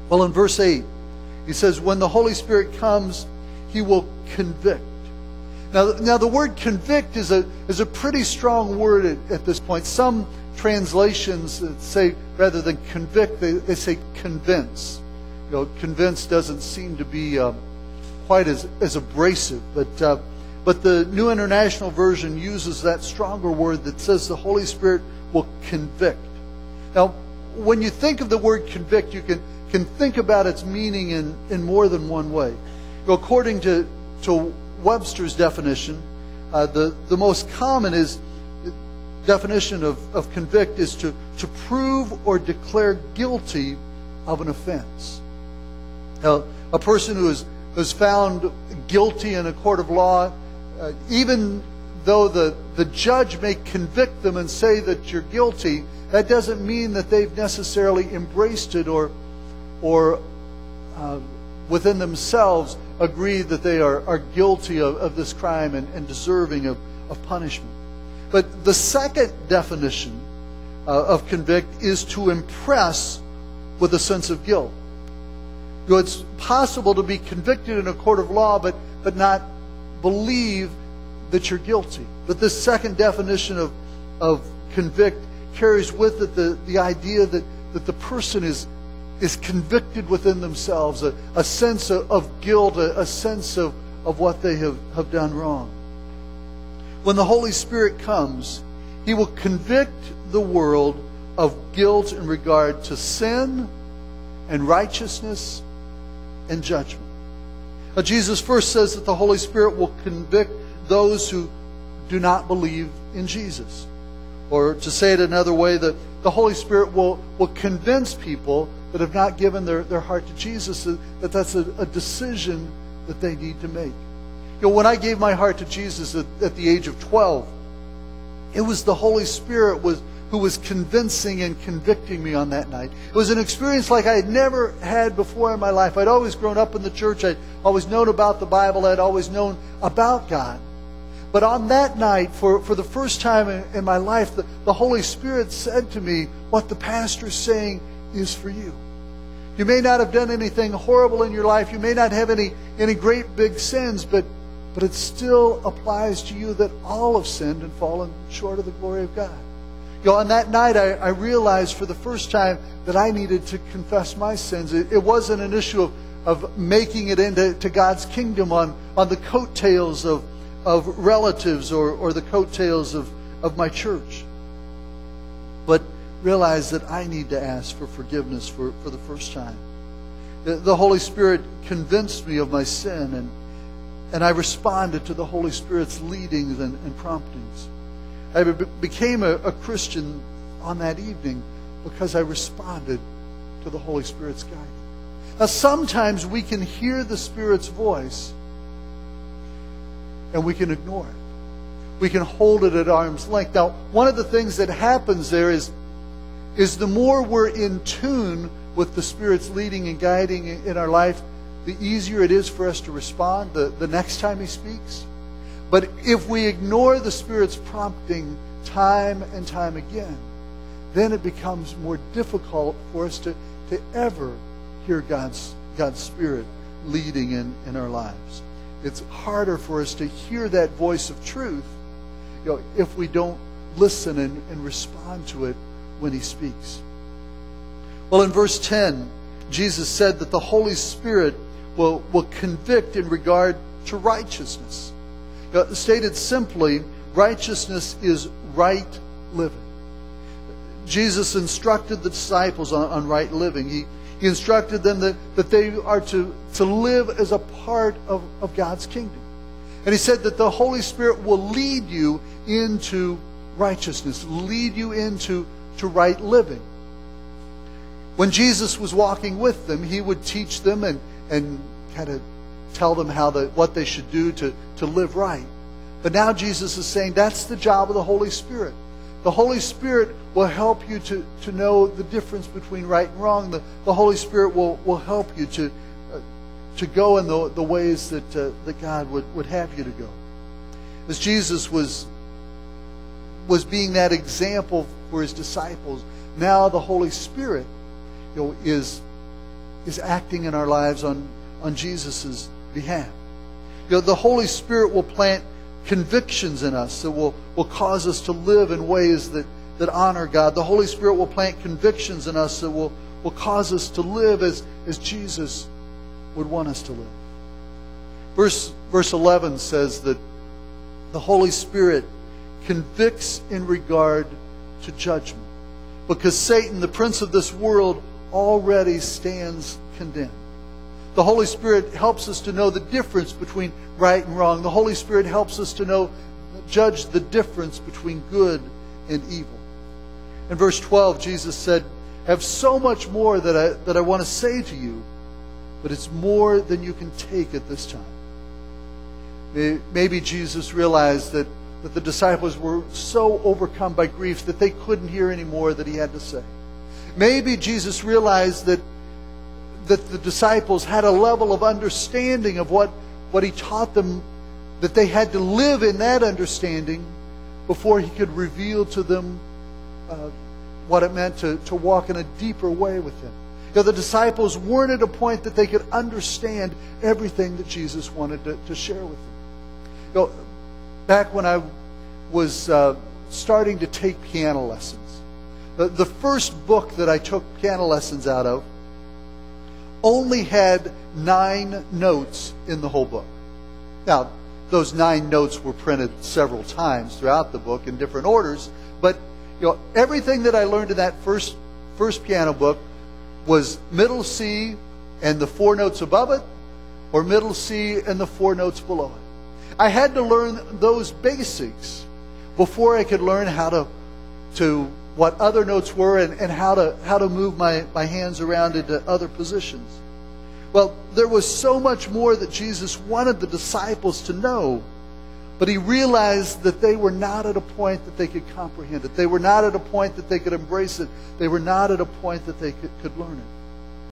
Well, in verse 8, he says, when the Holy Spirit comes, He will convict. Now the word convict is a pretty strong word at this point. Some translations say, rather than convict, they say convince. Convince doesn't seem to be quite as abrasive, but the New International Version uses that stronger word that says the Holy Spirit will convict. Now, when you think of the word convict, you can think about its meaning in more than one way. According to Webster's definition, the most common definition of convict is to prove or declare guilty of an offense. Now, a person who is found guilty in a court of law, even though the judge may convict them and say that you're guilty, that doesn't mean that they've necessarily embraced it or within themselves agree that they are guilty of this crime and deserving of punishment. But the second definition of convict is to impress with a sense of guilt. It's possible to be convicted in a court of law but not believe that you're guilty. But this second definition of convict carries with it the idea that the person is convicted within themselves, a sense of guilt, a sense of what they have done wrong. When the Holy Spirit comes, He will convict the world of guilt in regard to sin and righteousness and judgment. Now, Jesus first says that the Holy Spirit will convict those who do not believe in Jesus. Or to say it another way, that the Holy Spirit will convince people that have not given their heart to Jesus that that's a decision that they need to make. When I gave my heart to Jesus at the age of 12, it was the Holy Spirit who was convincing and convicting me on that night. It was an experience like I had never had before in my life. I'd always grown up in the church. I'd always known about the Bible. I'd always known about God. But on that night, for the first time in my life, the Holy Spirit said to me, what the pastor's saying is for you. You may not have done anything horrible in your life. You may not have any great big sins, but it still applies to you that all have sinned and fallen short of the glory of God. On that night, I realized for the first time that I needed to confess my sins. It wasn't an issue of making it into God's kingdom on the coattails of relatives or the coattails of my church. But realize that I need to ask for forgiveness for the first time. The Holy Spirit convinced me of my sin, and I responded to the Holy Spirit's leadings and promptings. I became a Christian on that evening because I responded to the Holy Spirit's guidance. Now, sometimes we can hear the Spirit's voice and we can ignore it. We can hold it at arm's length. Now, one of the things that happens there is the more we're in tune with the Spirit's leading and guiding in our life, the easier it is for us to respond the next time He speaks. But if we ignore the Spirit's prompting time and time again, then it becomes more difficult for us to ever hear God's Spirit leading in our lives. It's harder for us to hear that voice of truth, if we don't listen and respond to it when He speaks. Well, in verse 10, Jesus said that the Holy Spirit will convict in regard to righteousness. Stated simply, righteousness is right living. Jesus instructed the disciples on right living. He instructed them that they are to live as a part of God's kingdom. And He said that the Holy Spirit will lead you into righteousness, lead you into right living. When Jesus was walking with them, He would teach them and kind of tell them what they should do to live right. But now Jesus is saying that's the job of the Holy Spirit. The Holy Spirit will help you to know the difference between right and wrong. The Holy Spirit will help you to go in the ways that God would have you to go. As Jesus was being that example for His disciples, now the Holy Spirit is is acting in our lives on Jesus' behalf. The Holy Spirit will plant convictions in us that will cause us to live in ways that honor God. The Holy Spirit will plant convictions in us that will cause us to live as Jesus would want us to live. Verse 11 says that the Holy Spirit convicts in regard to judgment, because Satan, the prince of this world, already stands condemned. The Holy Spirit helps us to know the difference between right and wrong. The Holy Spirit helps us to judge the difference between good and evil. In verse 12, Jesus said, "I have so much more that I want to say to you, but it's more than you can take at this time." Maybe Jesus realized that the disciples were so overcome by grief that they couldn't hear any more that he had to say. Maybe Jesus realized that the disciples had a level of understanding of what he taught them, that they had to live in that understanding before he could reveal to them what it meant to walk in a deeper way with him. The disciples weren't at a point that they could understand everything that Jesus wanted to share with them. Back when I was starting to take piano lessons, the first book that I took piano lessons out of only had 9 notes in the whole book. Now, those 9 notes were printed several times throughout the book in different orders, but everything that I learned in that first piano book was middle C and the 4 notes above it, or middle C and the 4 notes below it. I had to learn those basics before I could learn how to what other notes were and how to move my hands around into other positions. Well, there was so much more that Jesus wanted the disciples to know, but he realized that they were not at a point that they could comprehend it. They were not at a point that they could embrace it. They were not at a point that they could learn it.